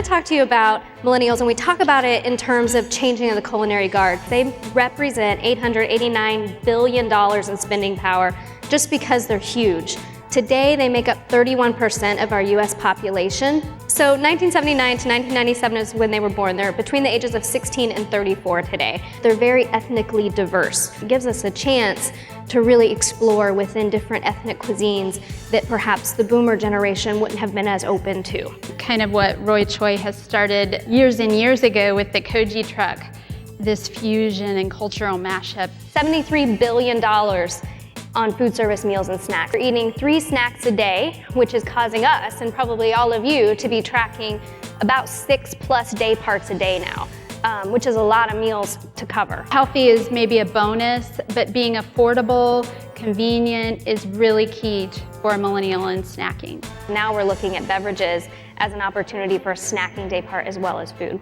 talk to you about millennials, and we talk about it in terms of changing the culinary guard. They represent $889 billion in spending power just because they're huge. Today, they make up 31% of our US population. So 1979 to 1997 is when they were born. They're between the ages of 16 and 34 today. They're very ethnically diverse. It gives us a chance to really explore within different ethnic cuisines that perhaps the boomer generation wouldn't have been as open to. Kind of what Roy Choi has started years and years ago with the Koji truck, this fusion and cultural mashup. $73 billion on food service meals and snacks. We're eating 3 snacks a day, which is causing us, and probably all of you, to be tracking about 6+ day parts a day now, which is a lot of meals to cover. Healthy is maybe a bonus, but being affordable, convenient is really key for a millennial in snacking. Now we're looking at beverages as an opportunity for a snacking day part as well as food.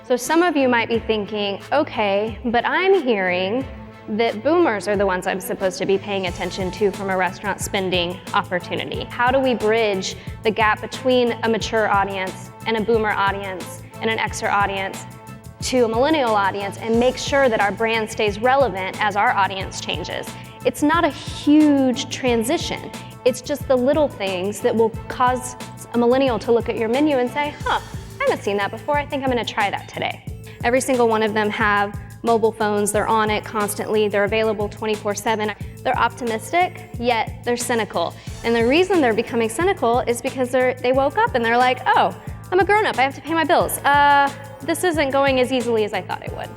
So some of you might be thinking, okay, but I'm hearing that boomers are the ones I'm supposed to be paying attention to from a restaurant spending opportunity. How do we bridge the gap between a mature audience and a boomer audience and an Xer audience to a millennial audience and make sure that our brand stays relevant as our audience changes? It's not a huge transition. It's just the little things that will cause a millennial to look at your menu and say, I haven't seen that before. I think I'm gonna try that today. Every single one of them have mobile phones, they're on it constantly, they're available 24/7. They're optimistic, yet they're cynical. And the reason they're becoming cynical is because they woke up and they're like, oh, I'm a grown-up, I have to pay my bills. This isn't going as easily as I thought it would.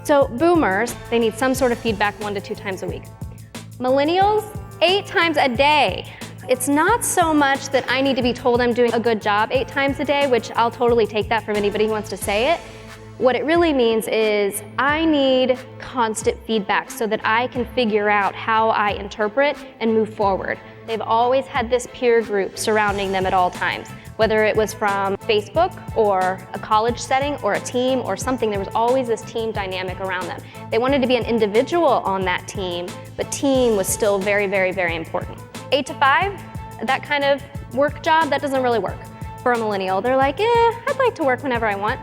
So boomers, they need some sort of feedback 1 to 2 times a week. Millennials, 8 times a day. It's not so much that I need to be told I'm doing a good job 8 times a day, which I'll totally take that from anybody who wants to say it. What it really means is I need constant feedback so that I can figure out how I interpret and move forward. They've always had this peer group surrounding them at all times, whether it was from Facebook or a college setting or a team or something. There was always this team dynamic around them. They wanted to be an individual on that team, but team was still very, very, very important. 8 to 5, that kind of work job, that doesn't really work for a millennial. They're like, I'd like to work whenever I want.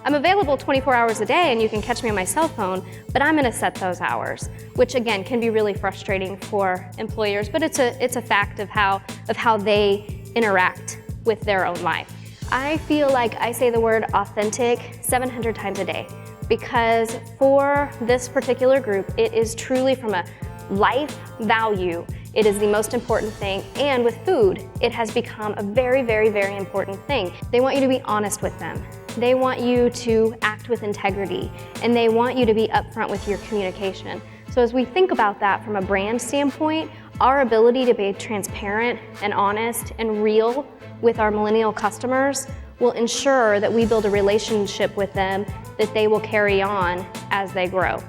I'm available 24 hours a day and you can catch me on my cell phone, but I'm gonna set those hours, which again can be really frustrating for employers, but it's a fact of how they interact with their own life. I feel like I say the word authentic 700 times a day because for this particular group, it is truly from a life value. It is the most important thing, and with food, it has become a very, very, very important thing. They want you to be honest with them. They want you to act with integrity, and they want you to be upfront with your communication. So as we think about that from a brand standpoint, our ability to be transparent and honest and real with our millennial customers will ensure that we build a relationship with them that they will carry on as they grow.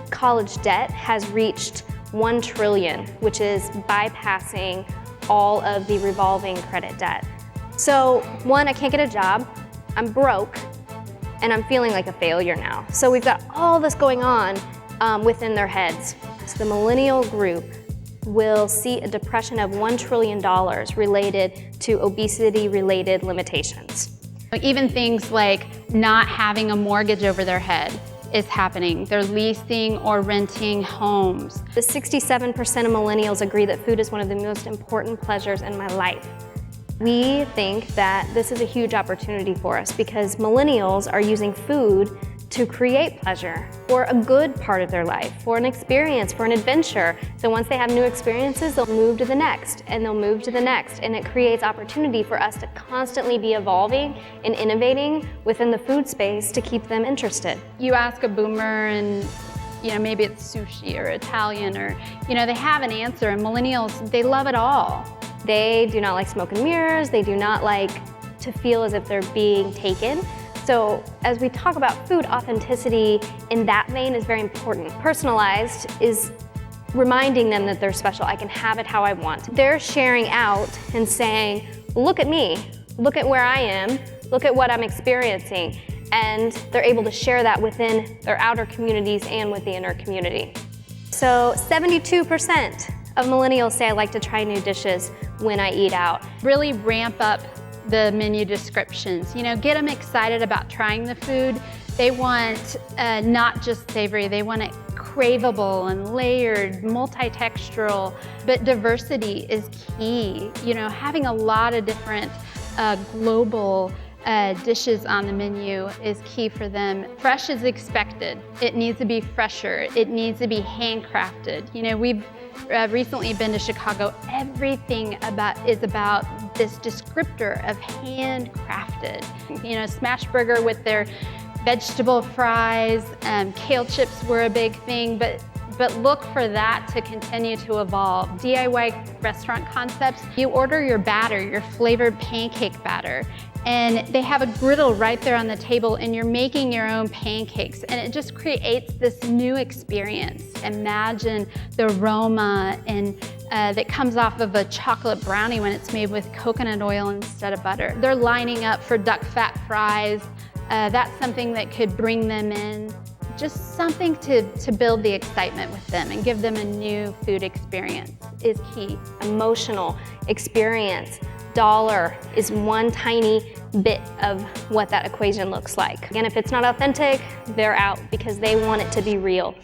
College debt has reached $1 trillion, which is bypassing all of the revolving credit debt. So one, I can't get a job, I'm broke, and I'm feeling like a failure now. So we've got all this going on within their heads. So the millennial group will see a depression of $1 trillion related to obesity-related limitations. Even things like not having a mortgage over their head is happening. They're leasing or renting homes. The 67% of millennials agree that food is one of the most important pleasures in my life. We think that this is a huge opportunity for us because millennials are using food to create pleasure for a good part of their life, for an experience, for an adventure. So once they have new experiences, they'll move to the next, and they'll move to the next, and it creates opportunity for us to constantly be evolving and innovating within the food space to keep them interested. You ask a boomer and maybe it's sushi or Italian or, they have an answer, and millennials, they love it all. They do not like smoke and mirrors. They do not like to feel as if they're being taken. So as we talk about food, authenticity in that vein is very important. Personalized is reminding them that they're special. I can have it how I want. They're sharing out and saying, look at me, look at where I am, look at what I'm experiencing. And they're able to share that within their outer communities and with the inner community. So 72% of millennials say I like to try new dishes when I eat out. Really ramp up the menu descriptions. Get them excited about trying the food. They want not just savory, they want it craveable and layered, multi-textural, but diversity is key. Having a lot of different global dishes on the menu is key for them. Fresh is expected. It needs to be fresher. It needs to be handcrafted. We've recently been to Chicago. Everything is about this descriptor of handcrafted. Smash burger with their vegetable fries, kale chips were a big thing, but look for that to continue to evolve. DIY restaurant concepts, you order your batter, your flavored pancake batter, and they have a griddle right there on the table and you're making your own pancakes, and it just creates this new experience. Imagine the aroma and that comes off of a chocolate brownie when it's made with coconut oil instead of butter. They're lining up for duck fat fries. That's something that could bring them in. Just something to build the excitement with them and give them a new food experience is key. Emotional experience. Dollar is one tiny bit of what that equation looks like. Again, if it's not authentic, they're out because they want it to be real.